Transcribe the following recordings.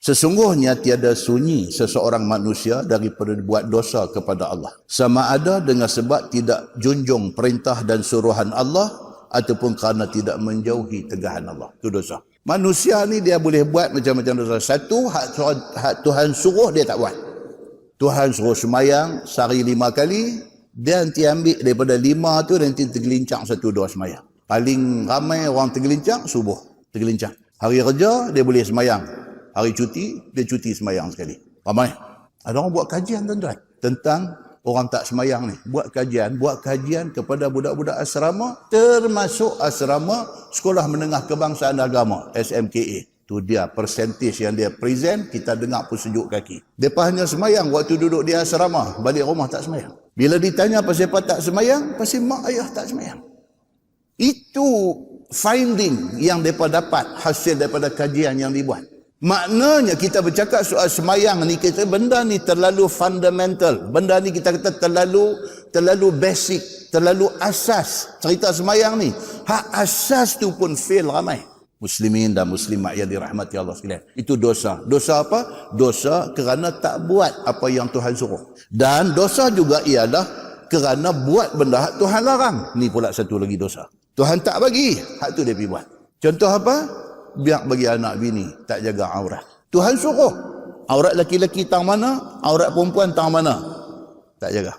Sesungguhnya tiada sunyi seseorang manusia daripada buat dosa kepada Allah. Sama ada dengan sebab tidak junjung perintah dan suruhan Allah ataupun kerana tidak menjauhi tegahan Allah. Itu dosa. Manusia ni dia boleh buat macam-macam dosa. Satu, hak Tuhan suruh dia tak buat. Tuhan suruh semayang sehari 5 kali, dia nanti ambil daripada 5 tu nanti tergelincang 1-2 semayang. Paling ramai orang tergelincang subuh, tergelincang. Hari kerja dia boleh semayang. Hari cuti, dia cuti semayang sekali. Ramai. Ada orang buat kajian tuan-tuan tentang orang tak semayang ni. Buat kajian kepada budak-budak asrama, termasuk asrama Sekolah Menengah Kebangsaan Agama, SMKA. Tu dia persentage yang dia present, kita dengar pun sejuk kaki. Mereka hanya semayang waktu duduk di asrama, balik rumah tak semayang. Bila ditanya pasal apa tak semayang, pasal mak ayah tak semayang. Itu finding yang mereka dapat hasil daripada kajian yang dibuat. Maknanya kita bercakap soal semayang ni, kita benda ni terlalu fundamental. Benda ni kita kata terlalu basic, terlalu asas. Cerita semayang ni, hak asas tu pun fail ramai. Muslimin dan muslimat yang dirahmati Allah sekalian. Itu dosa. Dosa apa? Dosa kerana tak buat apa yang Tuhan suruh. Dan dosa juga ialah kerana buat benda hak Tuhan larang. Ni pula satu lagi dosa. Tuhan tak bagi, hak tu dia pergi buat. Contoh apa? Biar bagi anak bini tak jaga aurat. Tuhan suruh. Aurat laki-laki tang mana, aurat perempuan tang mana. Tak jaga.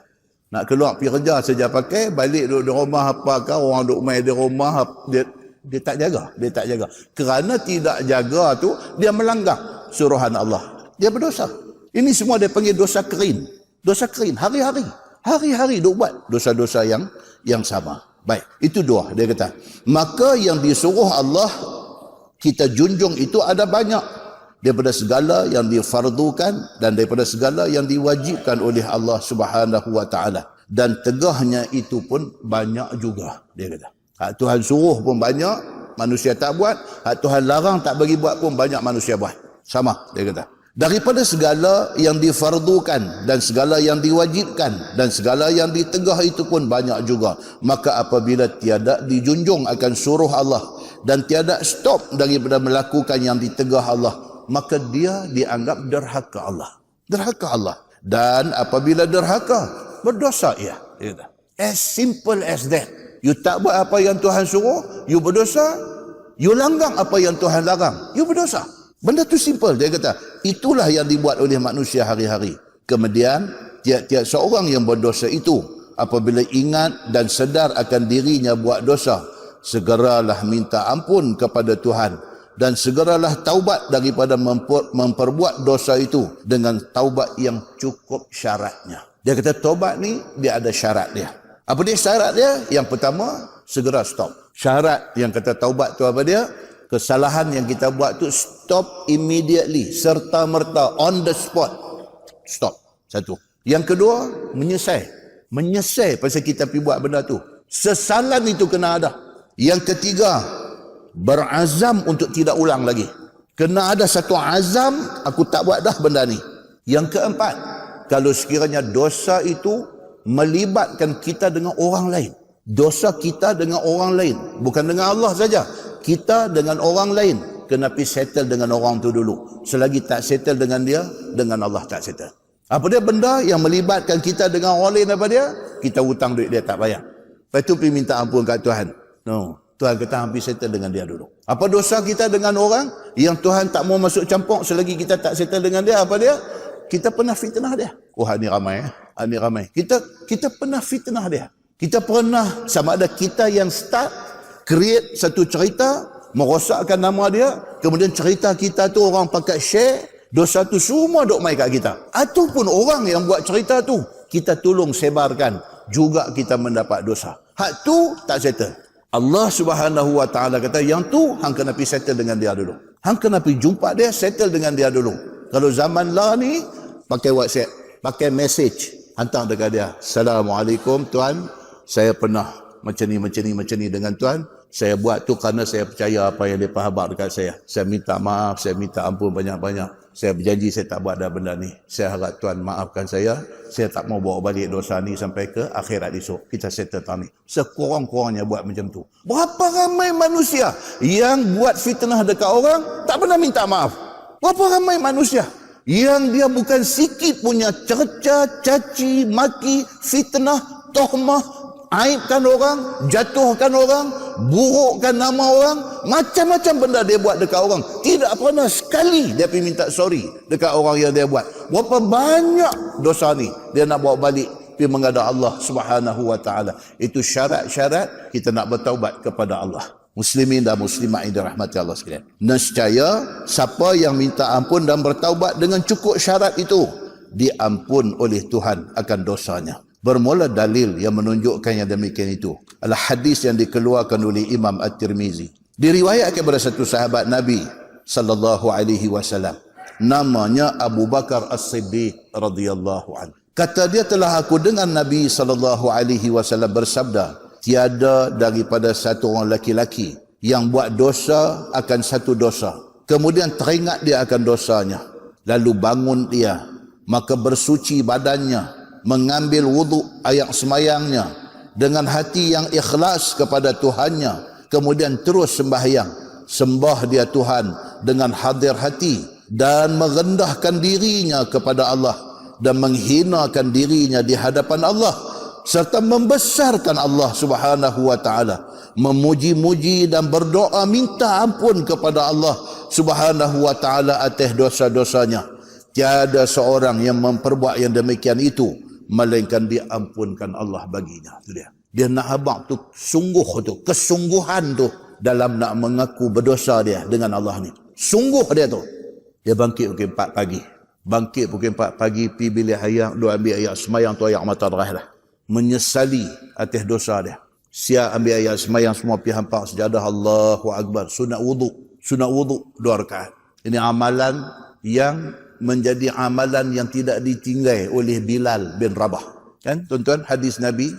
Nak keluar pergi kerja saja pakai, balik duduk di rumah apakah, orang duduk main di rumah, dia tak jaga. Dia tak jaga. Kerana tidak jaga tu, dia melanggar suruhan Allah. Dia berdosa. Ini semua dia panggil dosa kerin. Dosa kerin. Hari-hari. Hari-hari duk buat dosa-dosa yang sama. Baik. Itu dua. Dia kata. Maka yang disuruh Allah kita junjung itu ada banyak, daripada segala yang difardukan dan daripada segala yang diwajibkan oleh Allah Subhanahu wa taala, dan tegahnya itu pun banyak juga. Dia kata hak Tuhan suruh pun banyak, manusia tak buat. Hak Tuhan larang tak bagi buat pun banyak, manusia buat. Sama, dia kata. Daripada segala yang difardukan dan segala yang diwajibkan dan segala yang ditegah itu pun banyak juga. Maka apabila tiada dijunjung akan suruh Allah dan tiada stop daripada melakukan yang ditegah Allah, maka dia dianggap derhaka Allah. Derhaka Allah. Dan apabila derhaka, berdosa ia. As simple as that. You tak buat apa yang Tuhan suruh, you berdosa. You langgar apa yang Tuhan larang, you berdosa. Benda tu simple. Dia kata, itulah yang dibuat oleh manusia hari-hari. Kemudian, tiap-tiap seorang yang berdosa itu, apabila ingat dan sedar akan dirinya buat dosa, segeralah minta ampun kepada Tuhan dan segeralah taubat daripada memperbuat dosa itu dengan taubat yang cukup syaratnya. Dia kata taubat ni dia ada syarat dia. Apa dia syarat dia? Yang pertama, segera stop. Syarat yang kata taubat tu apa dia? Kesalahan yang kita buat tu stop immediately, serta merta, on the spot. Stop. Satu. Yang kedua, menyesal. Menyesal pasal kita pergi buat benda tu. Sesalan itu kena ada. Yang ketiga, berazam untuk tidak ulang lagi. Kena ada satu azam, aku tak buat dah benda ni. Yang keempat, kalau sekiranya dosa itu melibatkan kita dengan orang lain. Dosa kita dengan orang lain. Bukan dengan Allah saja. Kita dengan orang lain. Kena pergi settle dengan orang tu dulu. Selagi tak settle dengan dia, dengan Allah tak settle. Apa dia benda yang melibatkan kita dengan orang lain apa dia? Kita hutang duit dia tak bayar. Lepas tu pergi minta ampun kat Tuhan. No. Tuhan kata hampir settle dengan dia dulu. Apa dosa kita dengan orang yang Tuhan tak mau masuk campur selagi kita tak settle dengan dia? Apa dia? Kita pernah fitnah dia. Oh, ini ramai. Ini ramai. Kita pernah fitnah dia. Kita pernah, sama ada kita yang start, create satu cerita, merosakkan nama dia, kemudian cerita kita tu orang pakai share, dosa tu semua duk mai kat kita. Ataupun orang yang buat cerita tu, kita tolong sebarkan, juga kita mendapat dosa. Hak tu tak settle. Allah Subhanahu wa taala kata yang tu hang kena pergi settle dengan dia dulu. Hang kena pergi jumpa dia, settle dengan dia dulu. Kalau zaman lah ni pakai WhatsApp, pakai message, hantar dekat dia. Assalamualaikum tuan, saya pernah macam ni dengan tuan. Saya buat tu kerana saya percaya apa yang dia habaq dekat saya. Saya minta maaf, saya minta ampun banyak-banyak. Saya berjanji saya tak buat dah benda ni. Saya harap tuan maafkan saya. Saya tak mau bawa balik dosa ni sampai ke akhirat esok. Kita settle tahun ni. Sekurang-kurangnya buat macam tu. Berapa ramai manusia yang buat fitnah dekat orang, tak pernah minta maaf. Berapa ramai manusia yang dia bukan sikit punya cerca, caci, maki, fitnah, tohmah, aibkan orang, jatuhkan orang, burukkan nama orang, macam-macam benda dia buat dekat orang. Tidak pernah sekali dia pergi minta sorry dekat orang yang dia buat. Berapa banyak dosa ni dia nak bawa balik pergi menghadap Allah Subhanahu wa taala. Itu syarat-syarat kita nak bertaubat kepada Allah. Muslimin dan muslimat yang dirahmati Allah sekalian. Nescaya siapa yang minta ampun dan bertaubat dengan cukup syarat itu, diampun oleh Tuhan akan dosanya. Bermula dalil yang menunjukkan yang demikian itu adalah hadis yang dikeluarkan oleh Imam At-Tirmizi. Diriwayatkan kepada satu sahabat Nabi sallallahu alaihi wasallam, namanya Abu Bakar As-Siddiq radhiyallahu anhu. Kata dia, telah aku dengar Nabi sallallahu alaihi wasallam bersabda, tiada daripada satu orang laki-laki yang buat dosa akan satu dosa, kemudian teringat dia akan dosanya, lalu bangun dia, maka bersuci badannya, mengambil wuduk ayak semayangnya dengan hati yang ikhlas kepada Tuhannya, kemudian terus sembahyang, sembah dia Tuhan dengan hadir hati dan merendahkan dirinya kepada Allah dan menghinakan dirinya di hadapan Allah, serta membesarkan Allah Subhanahu wa taala, memuji-muji dan berdoa minta ampun kepada Allah Subhanahu wa taala atas dosa-dosanya. Tiada seorang yang memperbuat yang demikian itu melainkan diampunkan Allah baginya. Itu dia. Dia nak abang tu sungguh tu, kesungguhan tu dalam nak mengaku berdosa dia dengan Allah ni. Sungguh dia tu. Dia bangkit pukul 4 pagi. Bangkit pukul 4 pagi, pergi bilik ayak, dua ambil ayak semayang tu, ayak mata derah dah. Menyesali atas dosa dia. Siap ambil ayat semayang semua pergi hampak sejadah, Allahu Akbar. Sunat wuduk 2 rakaat. Ini amalan yang menjadi amalan yang tidak ditinggal oleh Bilal bin Rabah. Kan tuan-tuan, hadis Nabi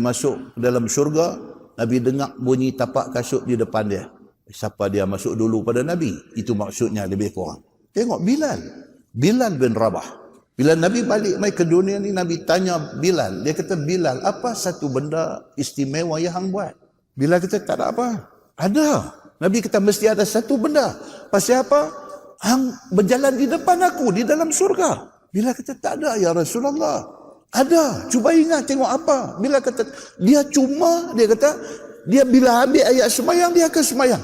masuk ke dalam syurga, Nabi dengar bunyi tapak kasut di depan dia. Siapa dia masuk dulu pada Nabi? Itu maksudnya lebih kurang. Tengok Bilal bin Rabah. Bila Nabi balik mai ke dunia ni, Nabi tanya Bilal. Dia kata, Bilal, apa satu benda istimewa yang hang buat? Bilal kata, tak ada apa. Ada. Nabi kata, mesti ada satu benda. Pasal apa? Hang berjalan di depan aku di dalam surga. Bilal kata, tak ada ya Rasulullah. Ada. Cuba ingat tengok apa. Bilal kata, dia kata, dia bila ambil ayat semayang, dia akan semayang.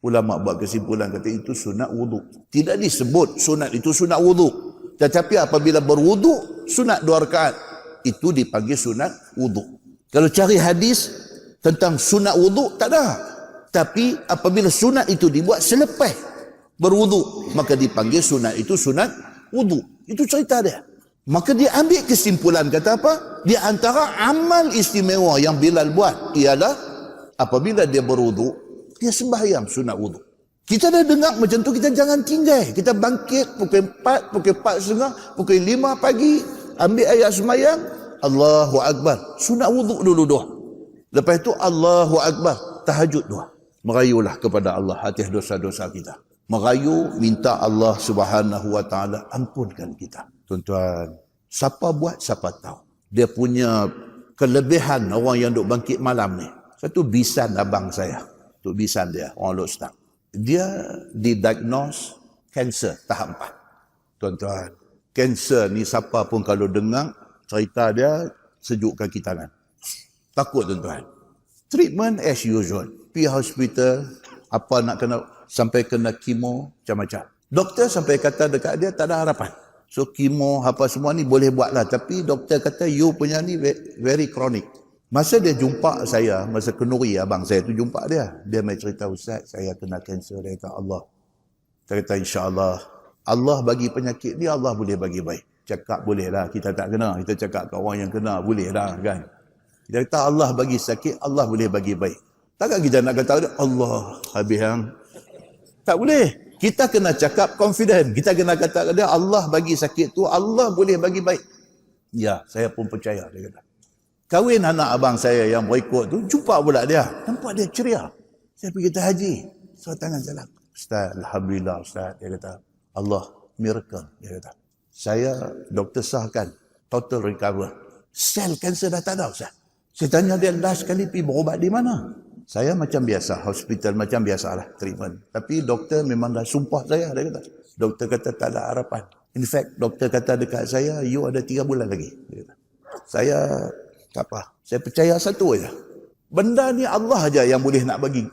Ulama buat kesimpulan kata, itu sunat wuduk. Tidak disebut sunat itu sunat wuduk. Tetapi apabila berwuduk, sunat 2 rakaat. Itu dipanggil sunat wuduk. Kalau cari hadis tentang sunat wuduk, tak ada. Tapi apabila sunat itu dibuat selepas berwuduk, maka dipanggil sunat itu sunat wuduk. Itu cerita dia. Maka dia ambil kesimpulan, kata apa? Di antara amal istimewa yang Bilal buat ialah apabila dia berwuduk, dia sembahyang sunat wuduk. Kita dah dengar macam tu, kita jangan tinggal. Kita bangkit pukul 4, pukul 4.30, pukul 5 pagi, ambil ayat semayang, Allahu Akbar. Sunat wuduk dulu doa. Lepas itu Allahu Akbar, tahajud doa. Merayulah kepada Allah atas dosa-dosa kita. Merayu, minta Allah Subhanahu wa taala ampunkan kita. Tuan-tuan, siapa buat, siapa tahu. Dia punya kelebihan orang yang duk bangkit malam ni. Satu bisan abang saya. Tu bisan dia, orang Lok Stang. Dia didiagnose kanser tahap 4. Tuan-tuan, kanser ni siapa pun kalau dengar cerita dia, sejuk kaki tangan. Takut tuan-tuan. Treatment as usual. Pergi hospital, apa nak kena, sampai kena kemo, macam-macam. Doktor sampai kata dekat dia tak ada harapan. So kemo apa semua ni boleh buat lah. Tapi doktor kata you punya ni very chronic. Masa dia jumpa saya, masa kenduri abang saya tu jumpa dia. Dia mai cerita, Ustaz, saya kena kanser. Dia kata, Allah. Dia kata, insyaAllah. Allah bagi penyakit ni, Allah boleh bagi baik. Cakap boleh lah, kita tak kena. Kita cakap ke orang yang kena, boleh lah kan. Dia kata, Allah bagi sakit, Allah boleh bagi baik. Takkan kita nak kata, Allah habis yang. Tak boleh. Kita kena cakap confident. Kita kena kata dia, Allah bagi sakit tu, Allah boleh bagi baik. Ya, saya pun percaya, dia kata. Kahwin anak abang saya yang berikut tu, jumpa pula dia. Nampak dia ceria. Saya pergi haji. So tangan salam. Ustaz, Alhamdulillah Ustaz. Dia kata, Allah, miracle. Dia kata, saya doktor sahkan, total recover. Sel kanser dah tak ada Ustaz. Saya tanya dia, last kali pergi berubat di mana? Saya macam biasa, hospital macam biasalah treatment. Tapi doktor memang dah sumpah saya, dia kata. Doktor kata tak ada harapan. In fact, doktor kata dekat saya, you ada 3 bulan lagi. Dia kata. Saya tak apa. Saya percaya satu aja. Benda ni Allah aja yang boleh nak bagi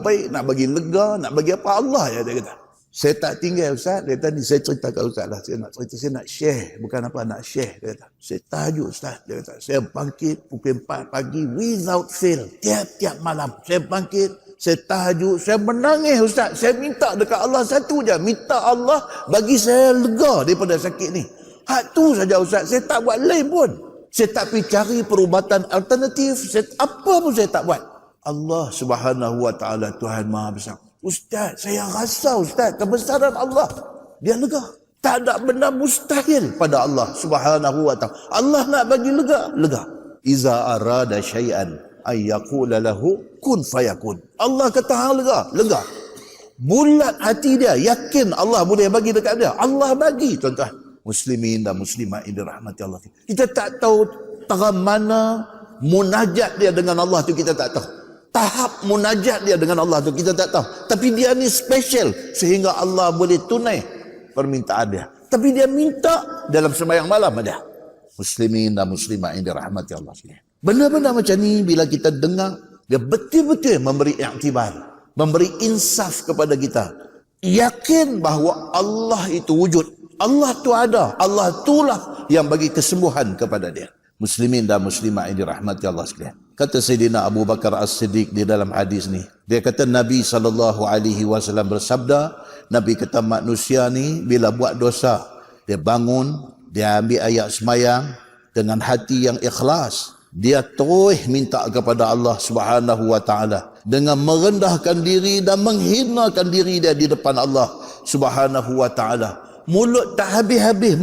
baik, nak bagi lega, nak bagi apa, Allah aja, dia kata. Saya tak tinggal Ustaz, dia kata ni saya cerita kat Ustaz lah. Saya nak cerita, saya nak share, bukan apa, nak share, dia kata. Saya tahajud Ustaz, dia kata. Saya bangkit pukul 4 pagi without fail, tiap-tiap malam. Saya bangkit, saya tahajud, saya menangis Ustaz. Saya minta dekat Allah satu je, minta Allah bagi saya lega daripada sakit ni. Hak tu saja Ustaz, saya tak buat lain pun. Saya tak pergi cari perubatan alternatif, apa pun saya tak buat. Allah Subhanahu Wa Taala Tuhan Maha Besar. Ustaz, saya rasa Ustaz, kebesaran Allah. Dia lega. Tak ada benda mustahil pada Allah Subhanahu Wa Taala. Allah nak bagi lega, lega. Iza arada syai'an ay yaqula lahu kun fayakun. Allah kata hang lega, lega. Bulat hati dia, yakin Allah boleh bagi dekat dia. Allah bagi, tuan-tuan. Muslimin dan muslimat ini rahmati Allah. Kita tak tahu tahap mana munajat dia dengan Allah tu, kita tak tahu. Tahap munajat dia dengan Allah tu kita tak tahu. Tapi dia ni special sehingga Allah boleh tunai permintaan dia. Tapi dia minta dalam sembahyang malam ada. Muslimin dan muslimat ini rahmati Allah. Benda-benda macam ni bila kita dengar, dia betul-betul memberi iktibar, memberi insaf kepada kita. Yakin bahawa Allah itu wujud. Allah tu ada. Allah itulah yang bagi kesembuhan kepada dia. Muslimin dan muslimat ini rahmati Allah sekalian. Kata Sayyidina Abu Bakar As-Siddiq di dalam hadis ni. Dia kata Nabi SAW bersabda, Nabi kata manusia ni bila buat dosa, dia bangun, dia ambil ayat semayang dengan hati yang ikhlas. Dia terus minta kepada Allah Subhanahu Wa Taala dengan merendahkan diri dan menghinakan diri dia di depan Allah Subhanahu Wa Taala. Mulut tak habis-habis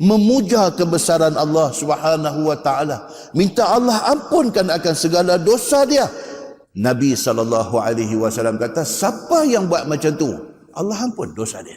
memuja kebesaran Allah Subhanahu Wa Taala. Minta Allah ampunkan akan segala dosa dia. Nabi SAW kata, siapa yang buat macam tu, Allah ampun dosa dia.